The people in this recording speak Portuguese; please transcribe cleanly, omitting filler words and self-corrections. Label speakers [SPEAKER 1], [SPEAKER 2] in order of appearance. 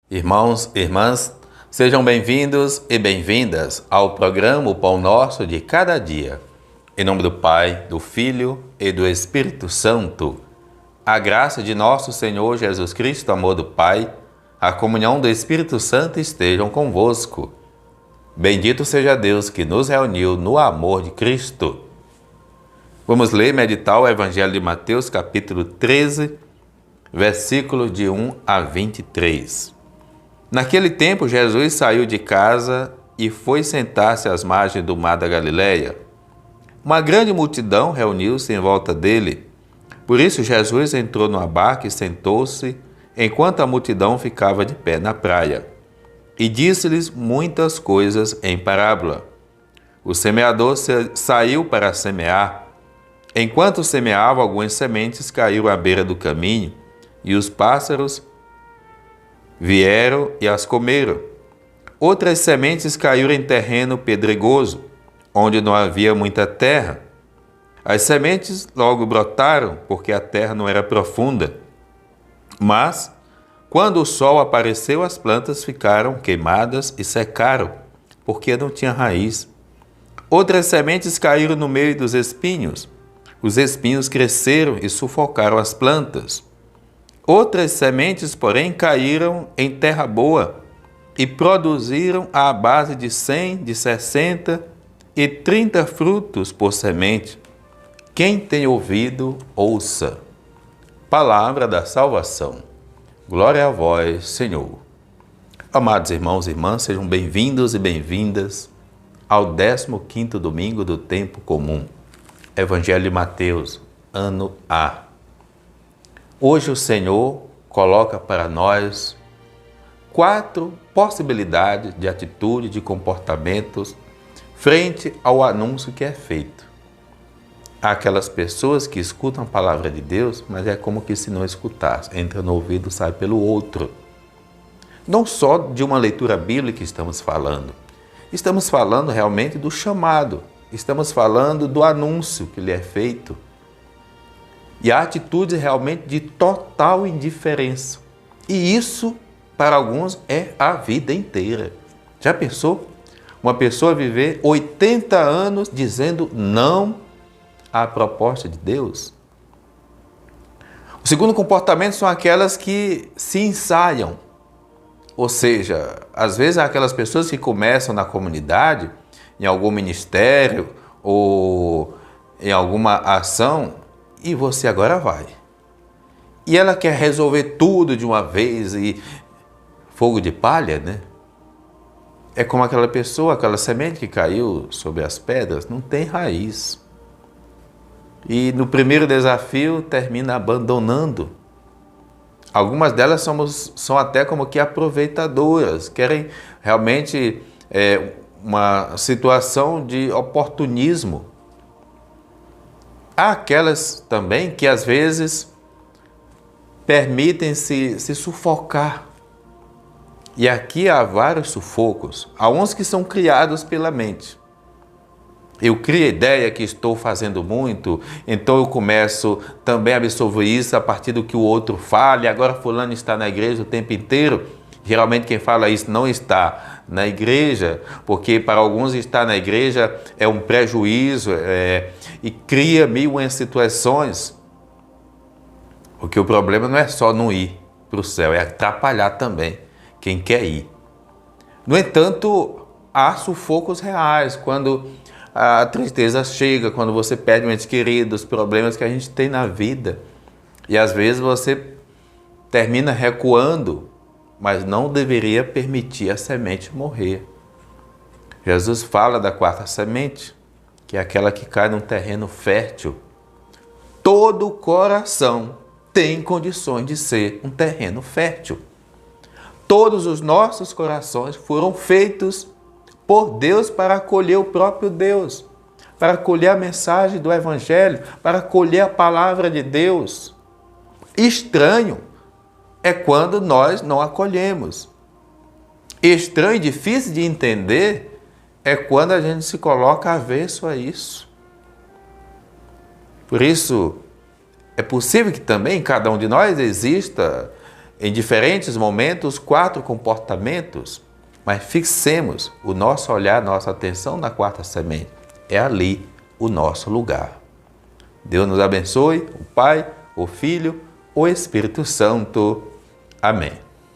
[SPEAKER 1] Irmãos e irmãs, sejam bem-vindos e bem-vindas ao programa O Pão Nosso de Cada Dia. Em nome do Pai, do Filho e do Espírito Santo, a graça de nosso Senhor Jesus Cristo, o amor do Pai, a comunhão do Espírito Santo estejam convosco. Bendito seja Deus que nos reuniu no amor de Cristo. Vamos ler e meditar o Evangelho de Mateus, capítulo 13, versículos de 1 a 23. Naquele tempo, Jesus saiu de casa e foi sentar-se às margens do mar da Galileia. Uma grande multidão reuniu-se em volta dele. Por isso, Jesus entrou numa barca e sentou-se, enquanto a multidão ficava de pé na praia. E disse-lhes muitas coisas em parábola. O semeador saiu para semear. Enquanto semeava, algumas sementes caíram à beira do caminho, e os pássaros vieram e as comeram. Outras sementes caíram em terreno pedregoso, onde não havia muita terra. As sementes logo brotaram, porque a terra não era profunda. Mas, quando o sol apareceu, as plantas ficaram queimadas e secaram, porque não tinha raiz. Outras sementes caíram no meio dos espinhos. Os espinhos cresceram e sufocaram as plantas. Outras sementes, porém, caíram em terra boa e produziram à base de 100, de 60 e 30 frutos por semente. Quem tem ouvido, ouça. Palavra da salvação. Glória a vós, Senhor. Amados irmãos e irmãs, sejam bem-vindos e bem-vindas ao 15º domingo do tempo comum. Evangelho de Mateus, ano A. Hoje o Senhor coloca para nós 4 possibilidades de atitude, de comportamentos frente ao anúncio que é feito. Há aquelas pessoas que escutam a palavra de Deus, mas é como que se não escutasse. Entra no ouvido, sai pelo outro. Não só de uma leitura bíblica estamos falando. Estamos falando realmente do chamado. Estamos falando do anúncio que lhe é feito. E a atitude realmente de total indiferença. E isso, para alguns, é a vida inteira. Já pensou? Uma pessoa viver 80 anos dizendo não à proposta de Deus? O segundo comportamento são aquelas que se ensaiam. Ou seja, às vezes há aquelas pessoas que começam na comunidade, em algum ministério ou em alguma ação, e você agora vai. E ela quer resolver tudo de uma vez e fogo de palha, né? É como aquela pessoa, aquela semente que caiu sobre as pedras, não tem raiz. E no primeiro desafio termina abandonando. Algumas delas são até como que aproveitadoras, querem realmente uma situação de oportunismo. Há aquelas também que às vezes permitem-se se sufocar. E aqui há vários sufocos. Há uns que são criados pela mente. Eu crio a ideia que estou fazendo muito, então eu começo também a absorver isso a partir do que o outro fala. E agora fulano está na igreja o tempo inteiro. Geralmente quem fala isso não está na igreja, porque para alguns estar na igreja é um prejuízo e cria mil situações. Porque o problema não é só não ir para o céu, é atrapalhar também quem quer ir. No entanto, há sufocos reais, quando a tristeza chega, quando você perde um ente querido, os problemas que a gente tem na vida. E às vezes você termina recuando, mas não deveria permitir a semente morrer. Jesus fala da 4ª semente, que é aquela que cai num terreno fértil. Todo coração tem condições de ser um terreno fértil. Todos os nossos corações foram feitos por Deus para acolher o próprio Deus, para acolher a mensagem do Evangelho, para acolher a palavra de Deus. Estranho é quando nós não acolhemos. Estranho e difícil de entender é quando a gente se coloca avesso a isso. Por isso, é possível que também em cada um de nós exista em diferentes momentos 4 comportamentos, mas fixemos o nosso olhar, nossa atenção na quarta semente. É ali o nosso lugar. Deus nos abençoe, o Pai, o Filho, o Espírito Santo. Amém.